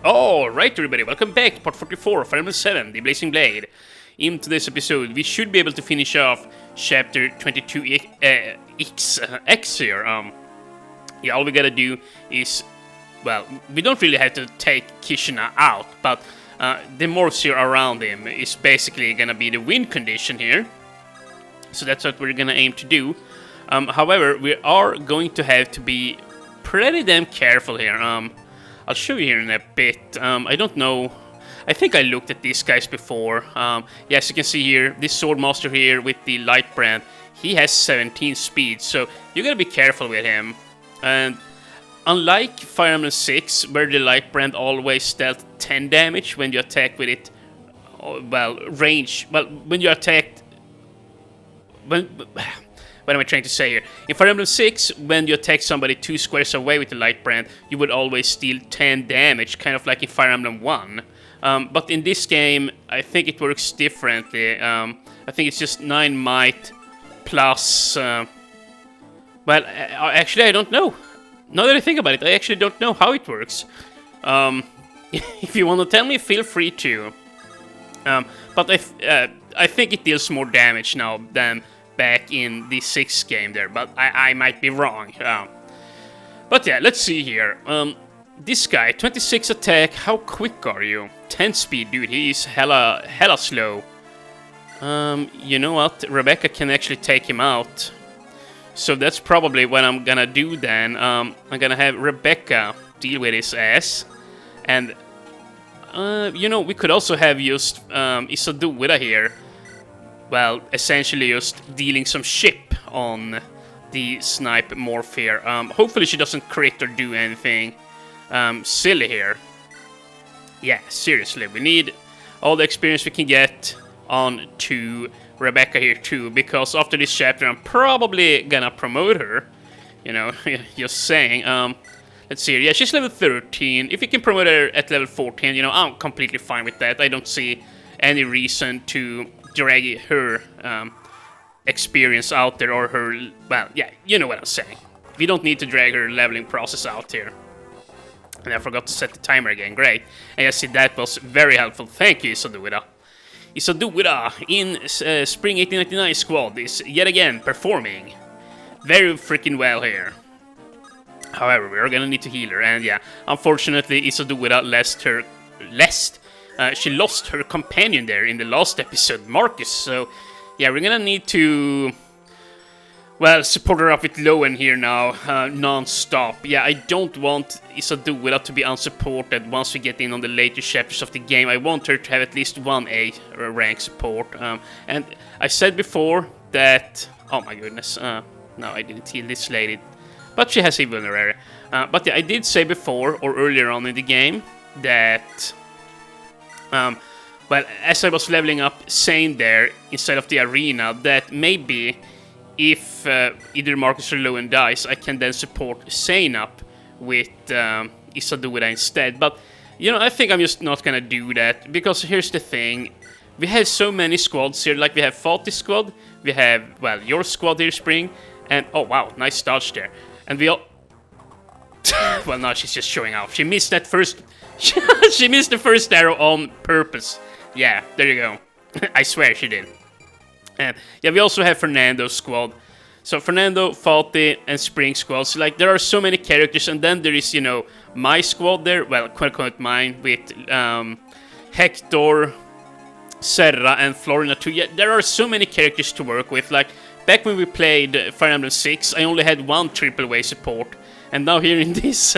Alright everybody, welcome back to part 44 of Fire Emblem 7, the Blazing Blade. In today's episode, we should be able to finish off chapter 22X here. Yeah, all we gotta do is, well, we don't really have to take Kishina out, but the morphs here around him is basically gonna be the win condition here. So that's what we're gonna aim to do. However, we are going to have to be pretty damn careful here. I'll show you here in a bit. I don't know. I think I looked at these guys before. Yes, you can see here, this sword master here with the light brand, he has 17 speed, so you gotta be careful with him. And unlike Fire Emblem 6, where the light brand always dealt 10 damage when you attack with it, well, range, well, when you attacked, what am I trying to say here? In Fire Emblem 6, when you attack somebody 2 squares away with the light brand, you would always deal 10 damage, kind of like in Fire Emblem 1. But in this game, I think it works differently. I think it's just 9 might plus... well, actually I don't know. Now that I think about it, I actually don't know how it works. If you want to tell me, feel free to. But I think it deals more damage now than back in the 6th game there, but I might be wrong. But yeah, let's see here. This guy, 26 attack, how quick are you? 10 speed, dude, he's hella slow. You know what, Rebecca can actually take him out. So that's probably what I'm gonna do then. I'm gonna have Rebecca deal with his ass. And, you know, we could also have just Isoduwira here. Well, essentially just dealing some ship on the snipe morph here. Hopefully she doesn't crit or do anything silly here. Yeah, seriously, we need all the experience we can get on to Rebecca here too, because after this chapter I'm probably gonna promote her. You know, just saying. Let's see here. Yeah, she's level 13. If we can promote her at level 14, you know, I'm completely fine with that. I don't see any reason to drag her experience out there, or her, well, yeah, you know what I'm saying. We don't need to drag her leveling process out here. And I forgot to set the timer again, great. And I see that was very helpful, thank you Isoduwira. Isoduwira in Spring 1899 squad is yet again performing very freaking well here. However, we're gonna need to heal her, and yeah, unfortunately Isoduwira she lost her companion there in the last episode, Marcus, so yeah, we're gonna need to, well, support her up with Lowen here now, non-stop. Yeah, I don't want Isoduwira to be unsupported once we get in on the later chapters of the game. I want her to have at least one A rank support, and I said before that, oh my goodness, no, I didn't heal this lady, but she has a vulnerary. But yeah, I did say before, or earlier on in the game, that... well, as I was leveling up Sane there, instead of the arena, that maybe if either Marcus or Lowen dies, I can then support Sane up with Isoduwira instead. But, you know, I think I'm just not gonna do that, because here's the thing. We have so many squads here, like we have Fatih's squad, we have, well, your squad here, Spring, and, oh wow, nice dodge there. And we all... well, now she's just showing off. She missed that first... she missed the first arrow on purpose. Yeah, there you go. I swear she did. And yeah, we also have Fernando's squad. So Fernando, Fatih, and Spring squads. Like, there are so many characters, and then there is, you know, my squad there. Well, quote mine with Hector, Serra, and Florina too. Yeah, there are so many characters to work with. Like, back when we played Fire Emblem 6, I only had one AAA support. And now here in this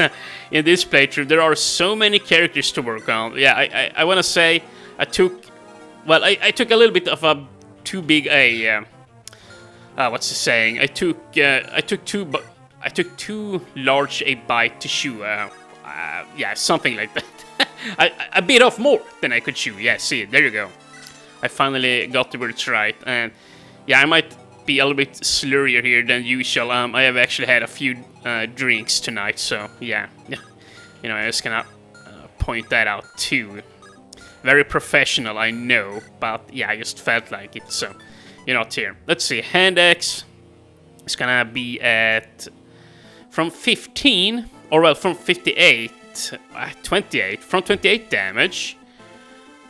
playthrough, there are so many characters to work on. Yeah, I want to say I took a little bit of a too big a what's the saying? I took too large a bite to chew. Yeah, something like that. I bit off more than I could chew. Yeah, see, there you go. I finally got the words right, and yeah, I might be a little bit slurrier here than usual. I have actually had a few drinks tonight, so yeah, you know, I was gonna point that out too. Very professional, I know, but yeah, I just felt like it, so you know, it's here. Let's see, hand X is gonna be at from 15, or well, from 58 28. From 28 damage.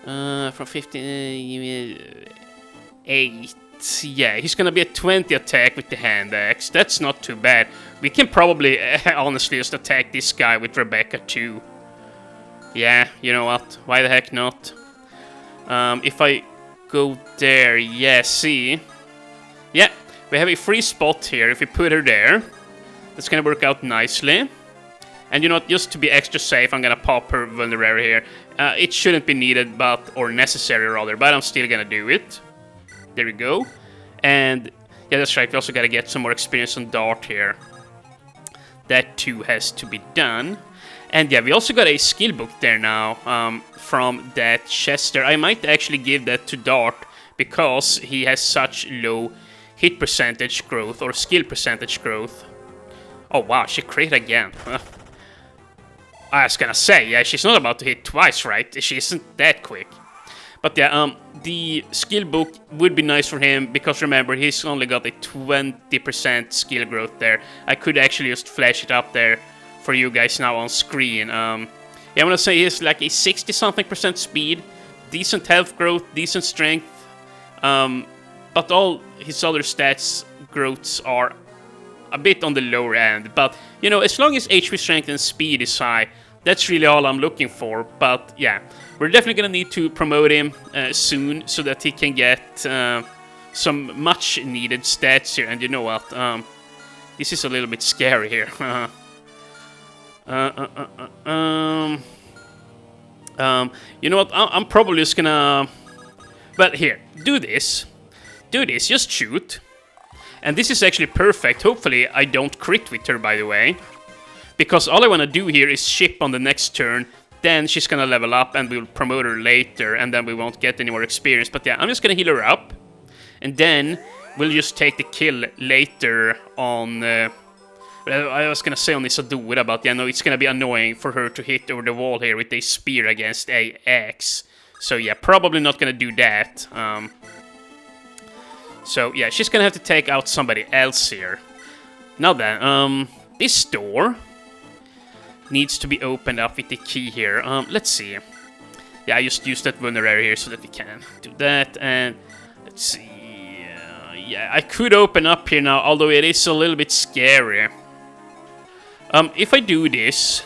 From 15... 8. Yeah, he's gonna be a 20 attack with the hand axe. That's not too bad. We can probably, honestly, just attack this guy with Rebecca too. Yeah, you know what? Why the heck not? If I go there, yeah, see? Yeah, we have a free spot here. If we put her there, that's gonna work out nicely. And you know what, just to be extra safe, I'm gonna pop her vulnerary here. It shouldn't be needed, or necessary rather, but I'm still gonna do it. There we go. And yeah, that's right, we also gotta get some more experience on Dart here. That too has to be done. And yeah, we also got a skill book there now, from that Chester. I might actually give that to Dart, because he has such low hit percentage growth, or skill percentage growth. Oh wow, she crit again. I was gonna say, yeah, she's not about to hit twice, right? She isn't that quick. But yeah, the skill book would be nice for him, because remember, he's only got a 20% skill growth there. I could actually just flash it up there for you guys now on screen. Yeah, I'm gonna say he's like a 60-something% speed, decent health growth, decent strength, but all his other stats growths are a bit on the lower end. But, you know, as long as HP strength and speed is high, that's really all I'm looking for. But yeah, we're definitely gonna need to promote him soon, so that he can get some much needed stats here. And you know what, this is a little bit scary here. You know what, I'm probably just gonna, well, here, do this, just shoot. And this is actually perfect. Hopefully I don't crit with her, by the way, because all I want to do here is ship on the next turn. Then she's gonna level up and we'll promote her later, and then we won't get any more experience. But yeah, I'm just gonna heal her up, and then we'll just take the kill later on. I was gonna say on Isadora, but yeah, no, it's gonna be annoying for her to hit over the wall here with a spear against a axe. So yeah, probably not gonna do that. So yeah, she's gonna have to take out somebody else here. Now then, this door needs to be opened up with the key here. Let's see. Yeah, I just used that vulnerary here so that we can do that. And let's see. Yeah, I could open up here now, although it is a little bit scary. If I do this,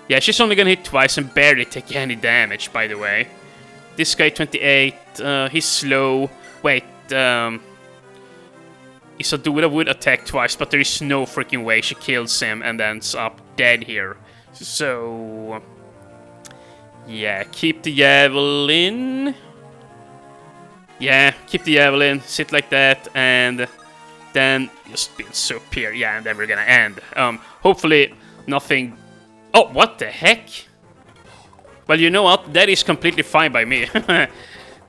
yeah, she's only gonna hit twice and barely take any damage, by the way. This guy, 28, he's slow. Wait, Isadora would attack twice, but there is no freaking way she kills him and ends up dead here. So, yeah, keep the javelin. Yeah, keep the javelin, sit like that, and then just build soup here. Yeah, and then we're gonna end. Hopefully nothing... Oh, what the heck? Well, you know what? That is completely fine by me.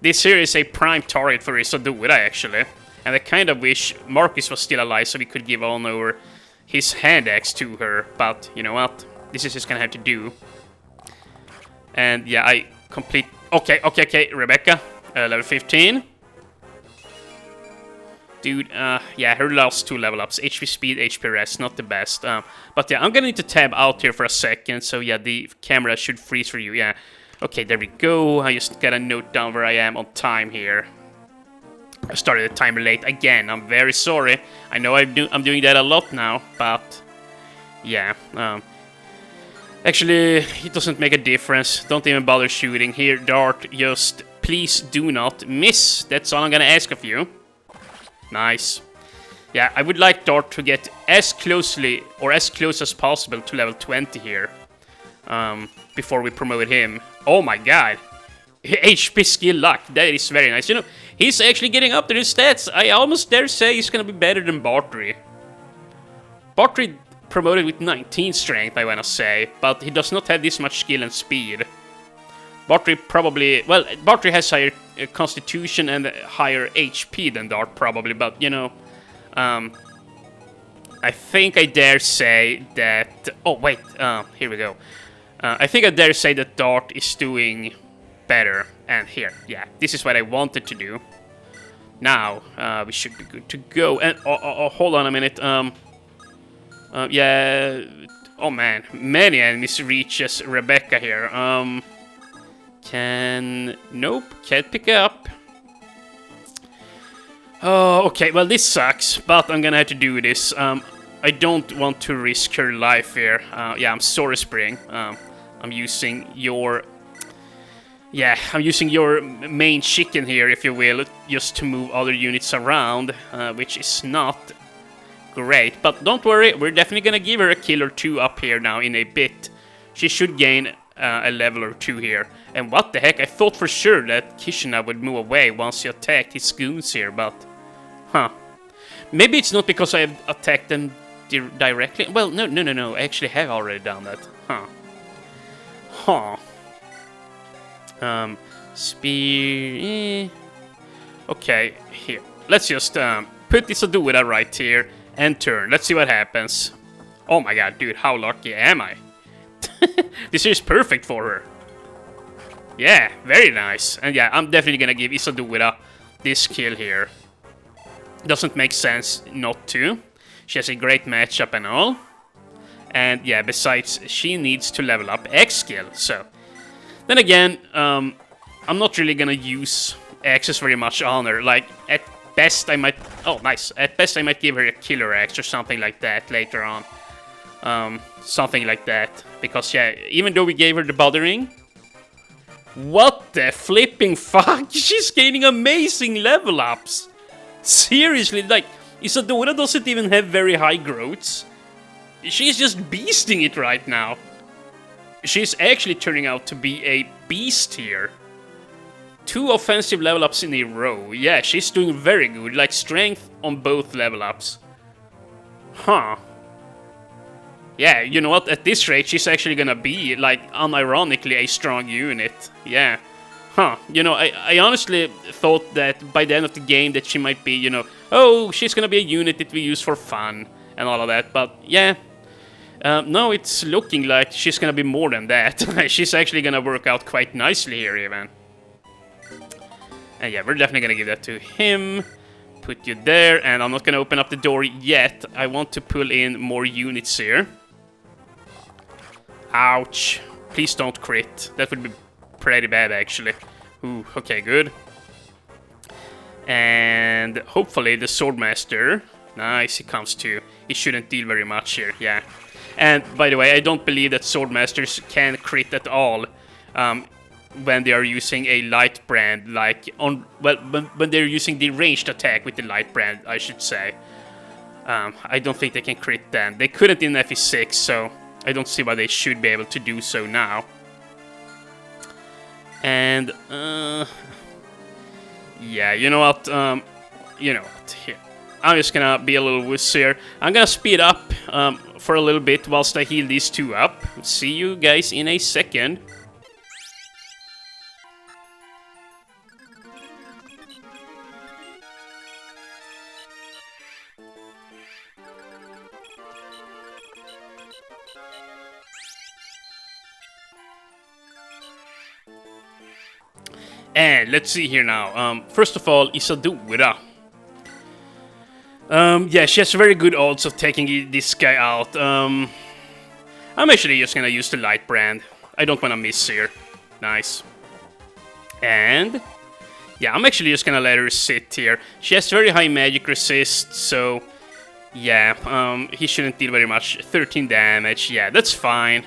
This here is a prime target for Isadora, actually. And I kind of wish Marcus was still alive so we could give on over his hand axe to her. But, you know what? This is just gonna have to do. And yeah, I complete... Okay, Rebecca. Level 15. Dude, yeah, her last two level ups. HP speed, HP rest, not the best. But yeah, I'm gonna need to tab out here for a second. So yeah, the camera should freeze for you, yeah. Okay, there we go. I just gotta note down where I am on time here. I started the timer late again. I'm very sorry. I know I'm doing that a lot now, but yeah. Actually, it doesn't make a difference. Don't even bother shooting. Here, Dart, just please do not miss. That's all I'm gonna ask of you. Nice. Yeah, I would like Dart to get as closely, or as close as possible to level 20 here. Before we promote him. Oh my god. HP skill luck. That is very nice. You know, he's actually getting up to his stats. I almost dare say he's gonna be better than Bartry. Bartry promoted with 19 strength, I wanna say, but he does not have this much skill and speed. Bartry probably... Well, Bartry has higher constitution and higher HP than Dart, probably, but, you know... I think I dare say that... Oh, wait, here we go. I think I dare say that Dart is doing better. And here, yeah, this is what I wanted to do. Now, we should be good to go. And, hold on a minute. Yeah, Oh man, many enemies reaches Rebecca here. Nope, can't pick up. Oh, okay, well this sucks, but I'm gonna have to do this. I don't want to risk her life here. Yeah, I'm sorry, Spring. I'm using your... Yeah, I'm using your main chicken here, if you will, just to move other units around, which is not great. But don't worry, we're definitely gonna give her a kill or two up here now in a bit. She should gain a level or two here. And what the heck, I thought for sure that Kishina would move away once he attacked his goons here, but... Huh. Maybe it's not because I have attacked them directly. Well, no, I actually have already done that. Huh. Spear... Okay, here. Let's just put this Aduida right here and turn. Let's see what happens. Oh my god, dude, how lucky am I? This is perfect for her. Yeah, very nice. And yeah, I'm definitely gonna give Isadora this kill here. Doesn't make sense not to. She has a great matchup and all. And yeah, besides, she needs to level up X skill, so... Then again, I'm not really gonna use X's very much on her. Like, at best I might... Oh, nice. At best I might give her a killer X or something like that later on. Something like that. Because, yeah, even though we gave her the bothering... What the flipping fuck? She's gaining amazing level ups! Seriously, like, Isadora doesn't even have very high growths. She's just beasting it right now. She's actually turning out to be a beast here. 2 offensive level ups in a row. Yeah, she's doing very good, like strength on both level ups. Huh. Yeah, you know what, at this rate she's actually gonna be, like, unironically a strong unit. Yeah. Huh, you know, I honestly thought that by the end of the game that she might be, you know, oh, she's gonna be a unit that we use for fun and all of that, but yeah. No, it's looking like she's gonna be more than that. She's actually gonna work out quite nicely here, even. And yeah, we're definitely gonna give that to him. Put you there, and I'm not gonna open up the door yet. I want to pull in more units here. Ouch. Please don't crit. That would be pretty bad, actually. Ooh, okay, good. And hopefully the Swordmaster. Nice, he comes too. He shouldn't deal very much here, yeah. And by the way, I don't believe that Swordmasters can crit at all when they are using a light brand, like on when they're using the ranged attack with the light brand, I should say. I don't think they can crit then. They couldn't in FE6, so I don't see why they should be able to do so now. And yeah, you know what? Here. I'm just gonna be a little wuss here. I'm gonna speed up for a little bit whilst I heal these two up. See you guys in a second. And let's see here now. First of all, Isadora. Yeah, she has very good odds of taking this guy out. I'm actually just gonna use the light brand. I don't wanna miss here. Nice. And yeah, I'm actually just gonna let her sit here. She has very high magic resist, so yeah, he shouldn't deal very much. 13 damage, yeah, that's fine.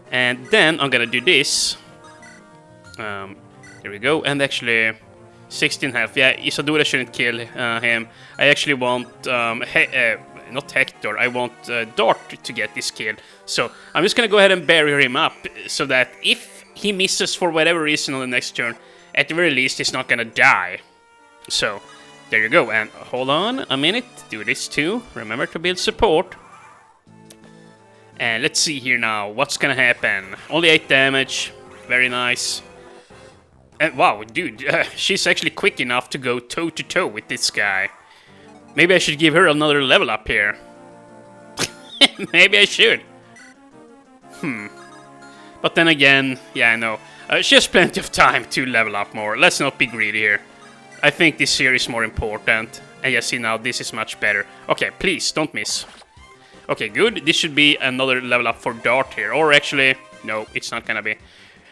And then I'm gonna do this. Here we go, and actually 16 health. Yeah, Isadora shouldn't kill him. I actually want, not Hector, I want Dart to get this kill. So I'm just gonna go ahead and barrier him up, so that if he misses for whatever reason on the next turn, at the very least he's not gonna die. So, there you go, and hold on a minute, do this too. Remember to build support. And let's see here now, what's gonna happen. Only 8 damage, very nice. And wow, dude, she's actually quick enough to go toe-to-toe with this guy. Maybe I should give her another level up here. Maybe I should. But then again, yeah, I know. She has plenty of time to level up more. Let's not be greedy here. I think this here is more important. And yeah, see now, this is much better. Okay, please, don't miss. Okay, good. This should be another level up for Dart here. Or actually, no, it's not gonna be.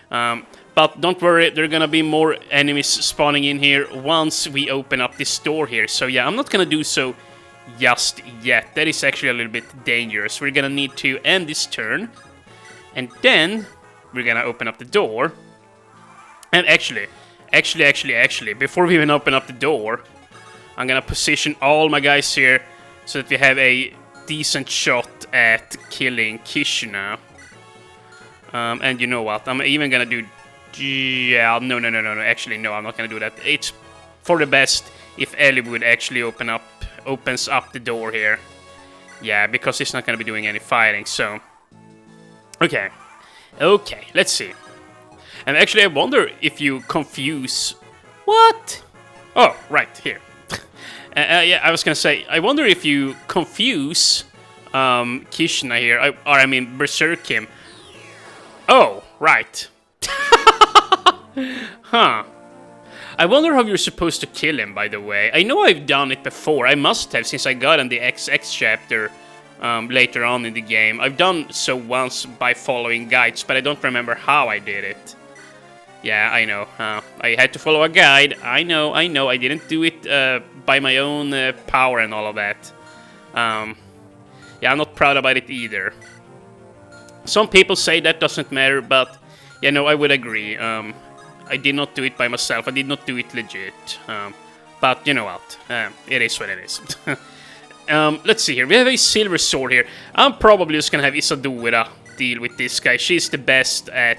But don't worry, there are gonna be more enemies spawning in here once we open up this door here. So yeah, I'm not gonna do so just yet. That is actually a little bit dangerous. We're gonna need to end this turn. And then we're gonna open up the door. And actually, before we even open up the door, I'm gonna position all my guys here so that we have a decent shot at killing Kishna. And you know what? I'm even gonna do... Yeah, no. Actually, no, I'm not gonna do that. It's for the best if Eliwood actually opens up the door here. Yeah, because he's not gonna be doing any fighting, so... Okay, let's see. And actually, I wonder if you confuse... What? Oh, right, here. Yeah, I was gonna say, I wonder if you confuse Kishna here, I mean Berserk him. Oh, right. Huh. I wonder how you're supposed to kill him, by the way. I know I've done it before. I must have, since I got in the XX chapter later on in the game. I've done so once by following guides, but I don't remember how I did it. Yeah, I know. I had to follow a guide. I know. I didn't do it by my own power and all of that. Yeah, I'm not proud about it either. Some people say that doesn't matter, but, yeah, no, I would agree. I did not do it by myself. I did not do it legit. But, you know what? It is what it is. Let's see here. We have a silver sword here. I'm probably just gonna have Isadora deal with this guy. She's the best at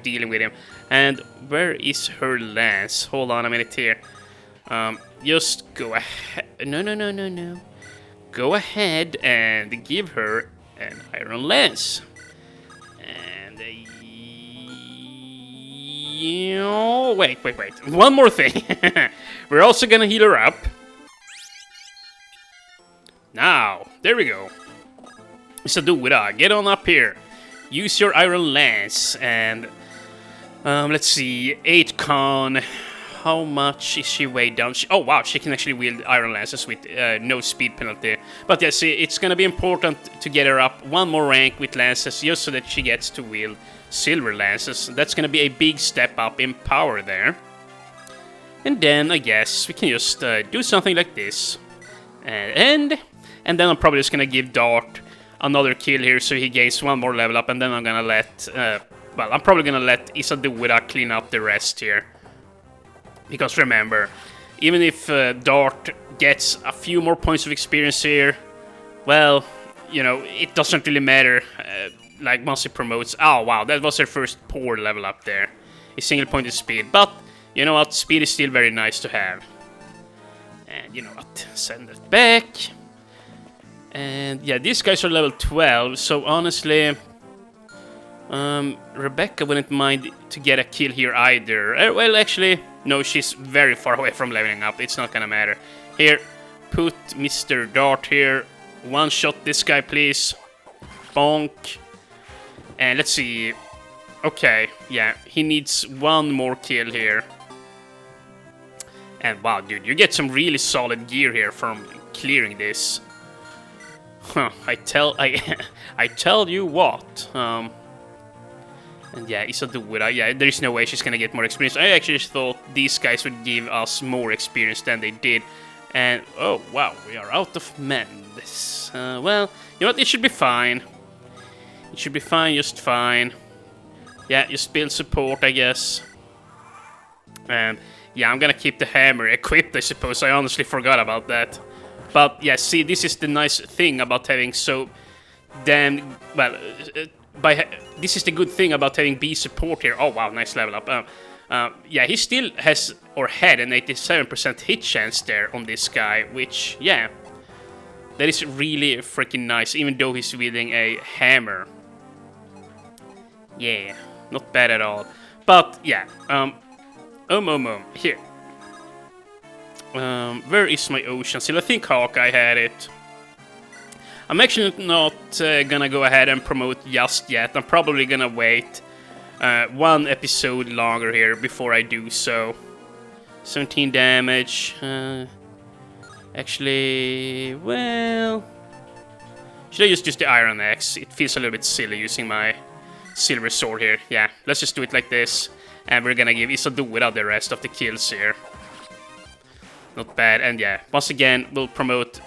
dealing with him. And where is her lance? Hold on a minute here. Just go ahead. No. Go ahead and give her an iron lance. And wait. One more thing. We're also gonna heal her up. Now, there we go. Isadora, get on up here. Use your iron lance and let's see, 8 con. How much is she weighed down? Oh wow, she can actually wield iron lances with no speed penalty. But yeah, see, it's gonna be important to get her up one more rank with lances, just so that she gets to wield silver lances. That's gonna be a big step up in power there. And then I guess we can just do something like this, and then I'm probably just gonna give Dart another kill here, so he gains one more level up, and then I'm gonna let well, I'm probably gonna let Isadora clean up the rest here. Because remember, even if Dart gets a few more points of experience here, well, you know, it doesn't really matter, like once he promotes. Oh wow, that was her first poor level up there. A single point in speed, but you know what, speed is still very nice to have. And you know what, send it back. And yeah, these guys are level 12, so honestly, Rebecca wouldn't mind to get a kill here either. Well, actually, no, she's very far away from leveling up. It's not gonna matter. Here, put Mr. Dart here. One shot this guy, please. Bonk. And let's see. Okay, yeah, he needs one more kill here. And wow, dude, you get some really solid gear here from clearing this. Huh, I tell you what. And yeah, Isadora, yeah, there's no way she's gonna get more experience. I actually thought these guys would give us more experience than they did. And, oh, wow, we are out of Mendes. Well, you know what, it should be fine. It should be fine, just fine. Yeah, just build support, I guess. And, yeah, I'm gonna keep the hammer equipped, I suppose. I honestly forgot about that. But, yeah, see, this is the nice thing about having so damn... Well, this is the good thing about having B support here. Oh, wow, nice level up. Yeah, he still has, or had, an 87% hit chance there on this guy, which, yeah, that is really freaking nice, even though he's wielding a hammer. Yeah, not bad at all. But, yeah, here. Where is my ocean seal? I think Hawkeye had it. I'm actually not gonna go ahead and promote just yet. I'm probably gonna wait one episode longer here before I do so. 17 damage. Actually, well... Should I just use the iron axe? It feels a little bit silly using my silver sword here. Yeah, let's just do it like this. And we're gonna give Isadora the rest of the kills here. Not bad. And yeah, once again, we'll promote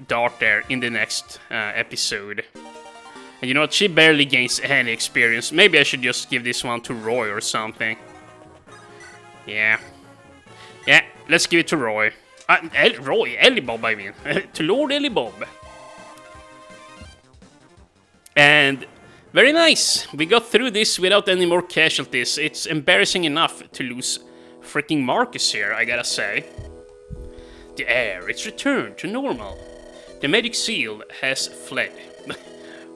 Dart there in the next episode. And you know what? She barely gains any experience. Maybe I should just give this one to Roy or something. Yeah. Yeah, let's give it to Roy. Roy, Eliwood, I mean. To Lord Eliwood. And very nice. We got through this without any more casualties. It's embarrassing enough to lose freaking Marcus here, I gotta say. The air, it's returned to normal. The magic seal has fled.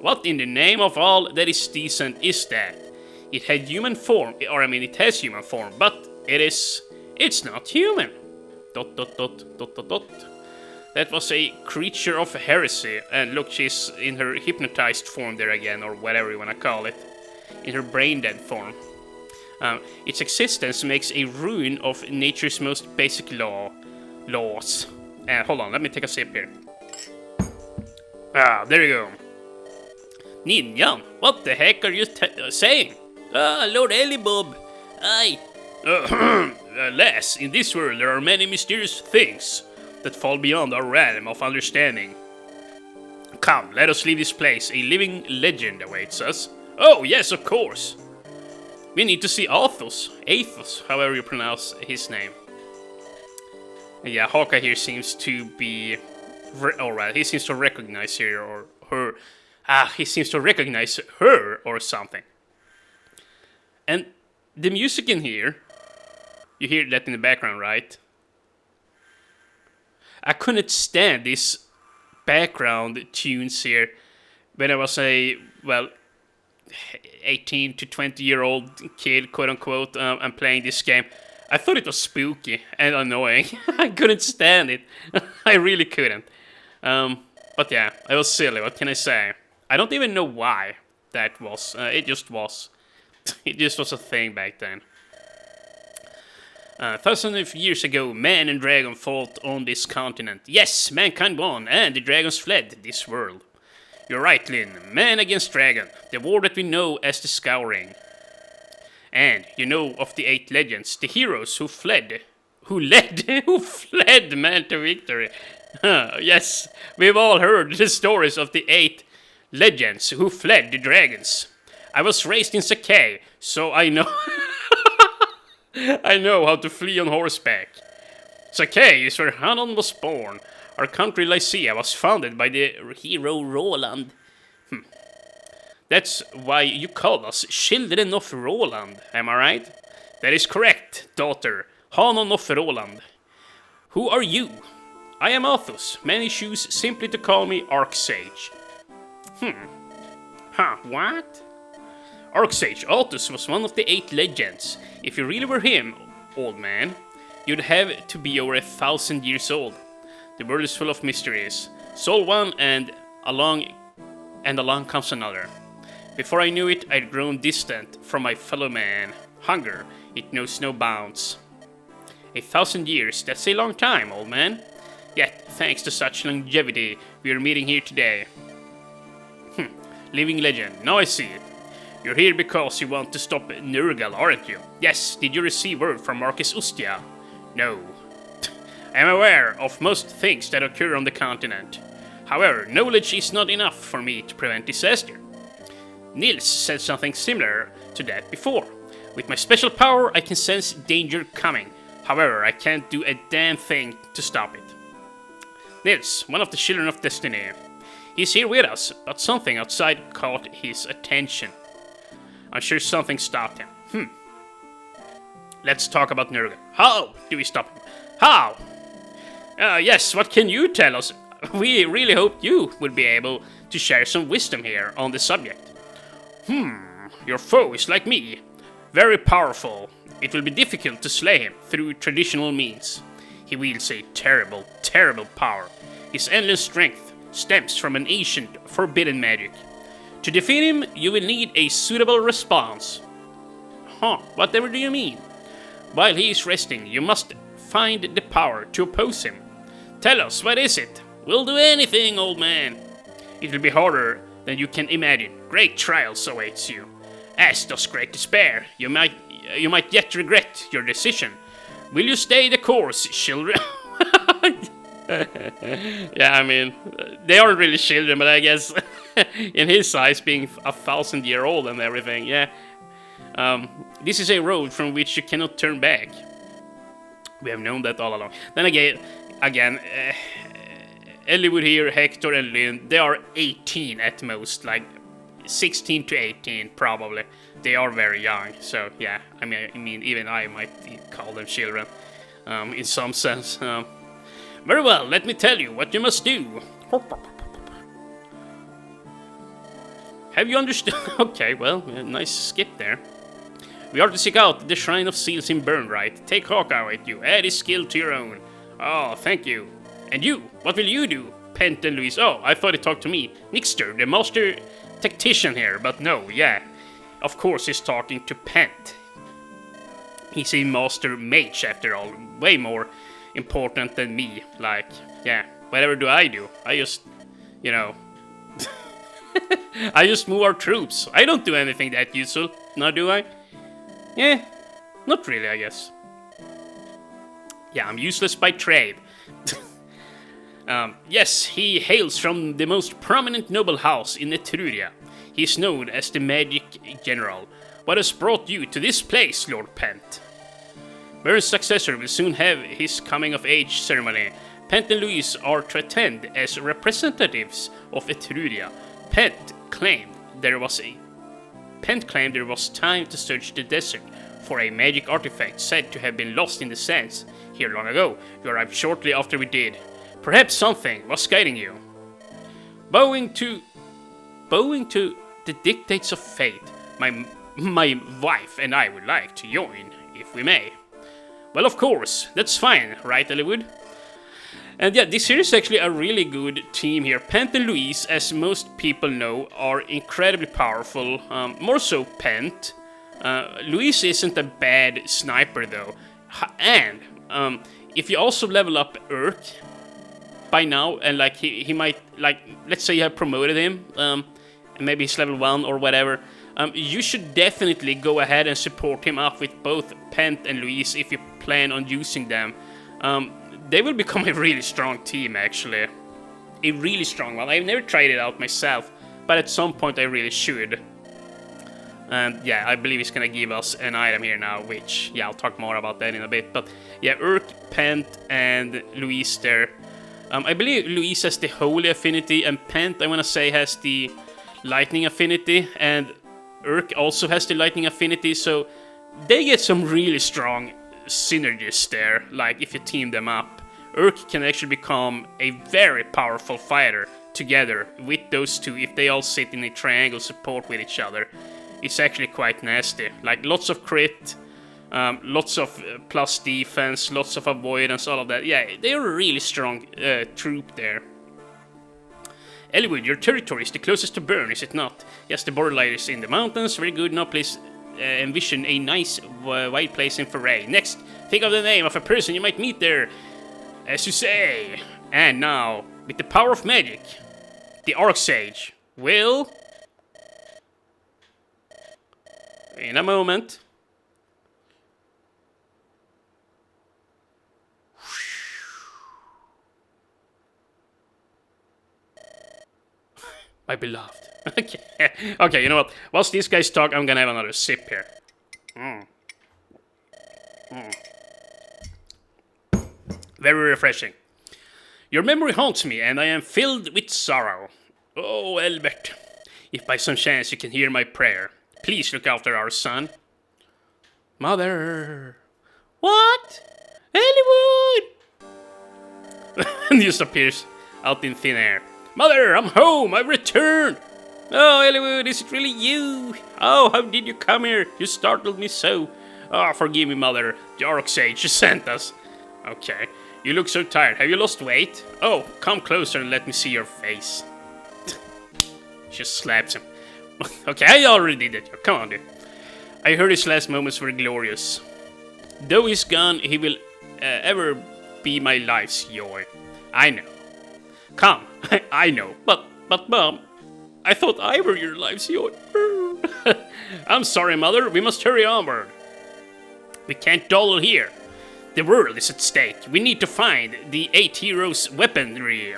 What in the name of all that is decent is that? It had human form, or I mean it has human form, but it's not human. ... That was a creature of heresy, and look, she's in her hypnotized form there again, or whatever you wanna call it. In her brain-dead form. Its existence makes a ruin of nature's most basic laws. Hold on, let me take a sip here. Ah, there you go. Ninjan, what the heck are you saying? Lord Eliwood, alas, in this world there are many mysterious things that fall beyond our realm of understanding. Come, let us leave this place. A living legend awaits us. Oh, yes, of course. We need to see Athos, however you pronounce his name. Yeah, Hawkeye here seems to be... Alright, he seems to recognize her or her. He seems to recognize her or something. And the music in here, you hear that in the background, right? I couldn't stand these background tunes here when I was a, 18 to 20 year old kid, quote unquote, and playing this game. I thought it was spooky and annoying. I couldn't stand it. I really couldn't. But yeah, it was silly, what can I say? I don't even know why that was. It just was. It just was a thing back then. Thousands of years ago, man and dragon fought on this continent. Yes, mankind won, and the dragons fled this world. You're right, Lynn. Man against dragon. The war that we know as the Scouring. And you know of the 8 legends, the heroes who fled. Who fled man to victory. Yes, we've all heard the stories of the 8 legends who fled the dragons. I was raised in Sakai, so I know... I know how to flee on horseback. Sakai is where Hanon was born. Our country Lycia was founded by the hero Roland. That's why you call us children of Roland, am I right? That is correct, daughter. Hanon of Roland. Who are you? I am Athos. Many choose simply to call me Arcsage. What? Arcsage Athos was one of the 8 legends. If you really were him, old man, you'd have to be over 1,000 years old. The world is full of mysteries. Solve one and along comes another. Before I knew it, I'd grown distant from my fellow man. Hunger, it knows no bounds. 1,000 years, that's a long time, old man. Yet, thanks to such longevity, we are meeting here today. Living legend, now I see it. You're here because you want to stop Nurgle, aren't you? Yes, did you receive word from Marcus Ustia? No. I am aware of most things that occur on the continent. However, knowledge is not enough for me to prevent disaster. Nils said something similar to that before. With my special power, I can sense danger coming. However, I can't do a damn thing to stop it. Nils, one of the children of destiny. He's here with us, but something outside caught his attention. I'm sure something stopped him. Let's talk about Nurgle. How do we stop him? How? Yes, what can you tell us? We really hoped you would be able to share some wisdom here on the subject. Your foe is like me. Very powerful. It will be difficult to slay him through traditional means. He wields a terrible, terrible power. His endless strength stems from an ancient, forbidden magic. To defeat him, you will need a suitable response. Whatever do you mean? While he is resting, you must find the power to oppose him. Tell us, what is it? We'll do anything, old man. It will be harder than you can imagine. Great trials awaits you. As does great despair. You might yet regret your decision. Will you stay the course, children? Yeah, I mean, they aren't really children, but I guess in his eyes, being 1,000-year-old and everything, yeah. This is a road from which you cannot turn back. We have known that all along. Then again, Eliwood here, Hector and Lynn, they are 18 at most, like 16 to 18 probably. They are very young, so yeah, I mean even I might call them children, in some sense. Very well, let me tell you what you must do. Have you understood? Okay, well, nice skip there. We are to seek out the Shrine of Seals in Burnright. Take Hawkeye with you, add his skill to your own. Oh, thank you. And you, what will you do? Pent and Louise. Oh, I thought he talked to me. Nixter, the master tactician here, but no, yeah. Of course he's talking to Pent. He's a master mage after all, way more important than me. Like, yeah, whatever do? I just, you know, I just move our troops. I don't do anything that useful, now do I? Yeah, not really, I guess. Yeah, I'm useless by trade. Yes, he hails from the most prominent noble house in Etruria. He is known as the Magic General. What has brought you to this place, Lord Pent? Burn's successor will soon have his coming-of-age ceremony. Pent and Louise are to attend as representatives of Etruria. Pent claimed there was time to search the desert for a magic artifact said to have been lost in the sands here long ago. You arrived shortly after we did. Perhaps something was guiding you. Bowing to the dictates of fate, my wife and I would like to join, if we may. Well, of course, that's fine, right, Eliwood? And yeah, this here is actually a really good team here. Pent and Louise, as most people know, are incredibly powerful. More so Pent. Louise isn't a bad sniper though. And if you also level up Urk by now, and like he might, like, let's say you have promoted him, and maybe he's level 1 or whatever, you should definitely go ahead and support him up with both Pent and Louise if you plan on using them. They will become a really strong team, actually. A really strong one. I've never tried it out myself, but at some point I really should. And yeah, I believe he's gonna give us an item here now, which, yeah, I'll talk more about that in a bit. But yeah, Urk, Pent, and Louise there. I believe Louise has the Holy Affinity, and Pent, I wanna say, has the Lightning Affinity, and Urk also has the Lightning Affinity, so they get some really strong synergies there, like if you team them up. Urk can actually become a very powerful fighter together with those two if they all sit in a triangle support with each other. It's actually quite nasty, like lots of crit, lots of plus defense, lots of avoidance, all of that. Yeah, they're a really strong troop there. Eliwood, your territory is the closest to Burn, is it not? Yes, the borderline is in the mountains. Very good. Now please envision a nice wide place in Foray. Next, think of the name of a person you might meet there. As you say. And now, with the power of magic, the Arcsage will... in a moment... My beloved. Okay, you know what? Whilst these guys talk, I'm gonna have another sip here. Very refreshing. Your memory haunts me, and I am filled with sorrow. Oh, Albert, if by some chance you can hear my prayer, please look after our son. Mother. What? Eliwood! And just appears out in thin air. Mother, I'm home! I've returned! Oh, Eliwood, is it really you? Oh, how did you come here? You startled me so. Oh, forgive me, Mother. The Arcsage sent us. Okay. You look so tired. Have you lost weight? Oh, come closer and let me see your face. Just slaps him. Okay, I already did it. Come on, dude. I heard his last moments were glorious. Though he's gone, he will ever be my life's joy. I know. Come, I know, but But Mom, I thought I were your life's yours. I'm sorry, Mother. We must hurry onward. We can't dawdle here. The world is at stake. We need to find the 8 heroes' weaponry.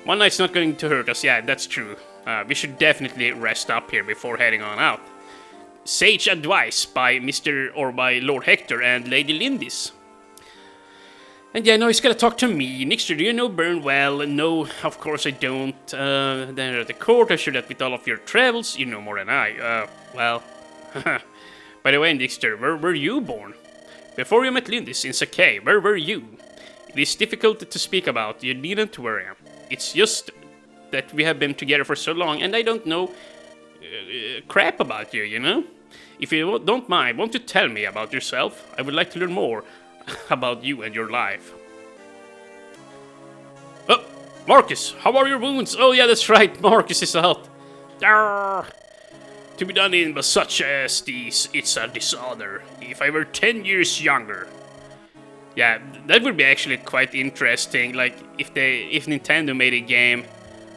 One night's not going to hurt us. Yeah, that's true. We should definitely rest up here before heading on out. Sage advice by by Lord Hector and Lady Lindis. And yeah, no, he's gotta talk to me. Nixter, do you know Byrne well? No, of course I don't. Then at the court, I should have with all of your travels. You know more than I. Well. By the way, Nixter, where were you born? Before you met Lindis in Sakai, where were you? It is difficult to speak about. You needn't worry. It's just that we have been together for so long, and I don't know crap about you, you know? If you don't mind, won't you tell me about yourself? I would like to learn more about you and your life. Oh, Marcus, how are your wounds? Oh yeah, that's right, Marcus is out. Arrgh. To be done in but such as these, it's a dishonor. If I were 10 years younger. Yeah, that would be actually quite interesting, like if Nintendo made a game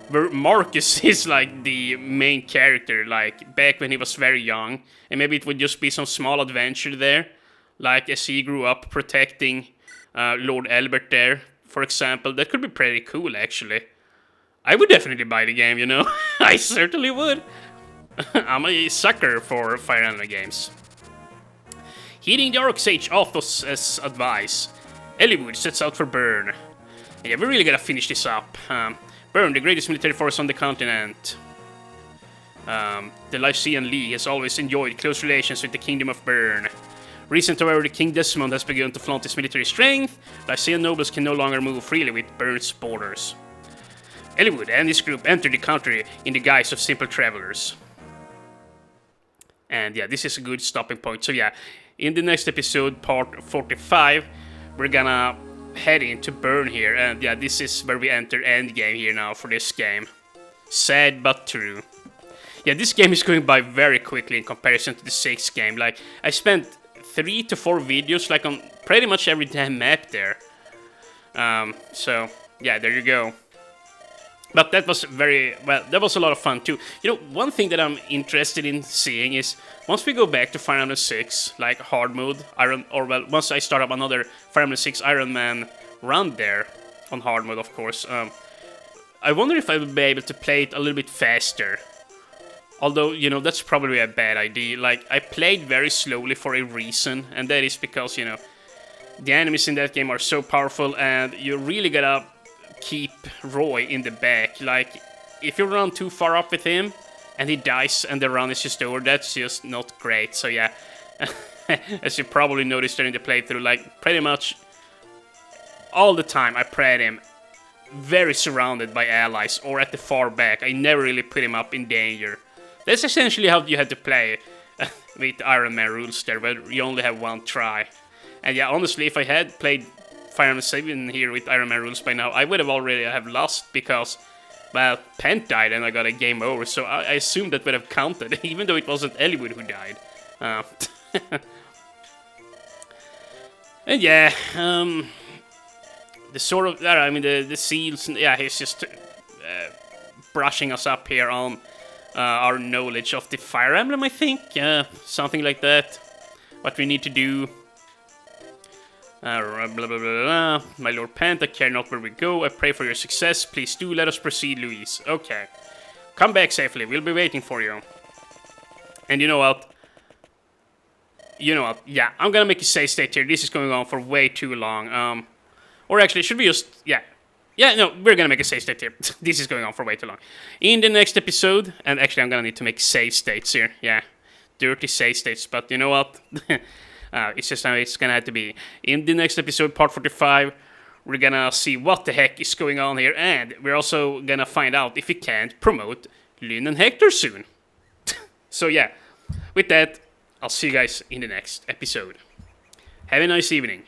where Marcus is like the main character, like back when he was very young, and maybe it would just be some small adventure there. Like, as he grew up protecting Lord Albert there, for example. That could be pretty cool, actually. I would definitely buy the game, you know? I certainly would. I'm a sucker for Fire Emblem games. Heeding the Arc Sage Athos' advice, Eliwood sets out for Byrne. Yeah, we really gotta finish this up. Byrne, the greatest military force on the continent. The Lycian League has always enjoyed close relations with the Kingdom of Byrne. Recently, however, the King Desmond has begun to flaunt his military strength. Lycian nobles can no longer move freely with Byrne's borders. Eliwood and his group entered the country in the guise of simple travelers. And yeah, this is a good stopping point. So yeah, in the next episode, part 45, we're gonna head into Byrne here. And yeah, this is where we enter endgame here now for this game. Sad but true. Yeah, this game is going by very quickly in comparison to the 6th game. Like, I spent 3 to 4 videos, like, on pretty much every damn map there. So, yeah, there you go. But that was that was a lot of fun too. You know, one thing that I'm interested in seeing is, once we go back to Fire Emblem 6, like hard mode, once I start up another Fire Emblem 6 Ironman-run there, on hard mode of course, I wonder if I would be able to play it a little bit faster. Although, you know, that's probably a bad idea. Like, I played very slowly for a reason, and that is because, you know, the enemies in that game are so powerful, and you really gotta keep Roy in the back. Like, if you run too far up with him, and he dies, and the run is just over, that's just not great. So yeah, as you probably noticed during the playthrough, like, pretty much all the time I played him very surrounded by allies, or at the far back. I never really put him up in danger. That's essentially how you had to play with Iron Man rules there, where you only have one try. And yeah, honestly, if I had played Fire Emblem 7 here with Iron Man rules by now, I would have already have lost because, well, Pent died and I got a game over, so I assumed that would have counted, even though it wasn't Eliwood who died. And yeah, the sort of, I mean, the seals, yeah, he's just brushing us up here on our knowledge of the Fire Emblem, I think. Something like that. What we need to do. Blah, blah, blah, blah. My Lord Pant, I care not where we go. I pray for your success. Please do let us proceed, Louise. Okay. Come back safely. We'll be waiting for you. And you know what? Yeah, I'm gonna make a save state here. This is going on for way too long. Or actually, should we just... Yeah, no, we're gonna make a save state here. This is going on for way too long. In the next episode, and actually I'm gonna need to make save states here. Yeah, dirty save states, but you know what? It's just how it's gonna have to be. In the next episode, part 45, we're gonna see what the heck is going on here, and we're also gonna find out if we can't promote Lynn and Hector soon. So yeah, with that, I'll see you guys in the next episode. Have a nice evening.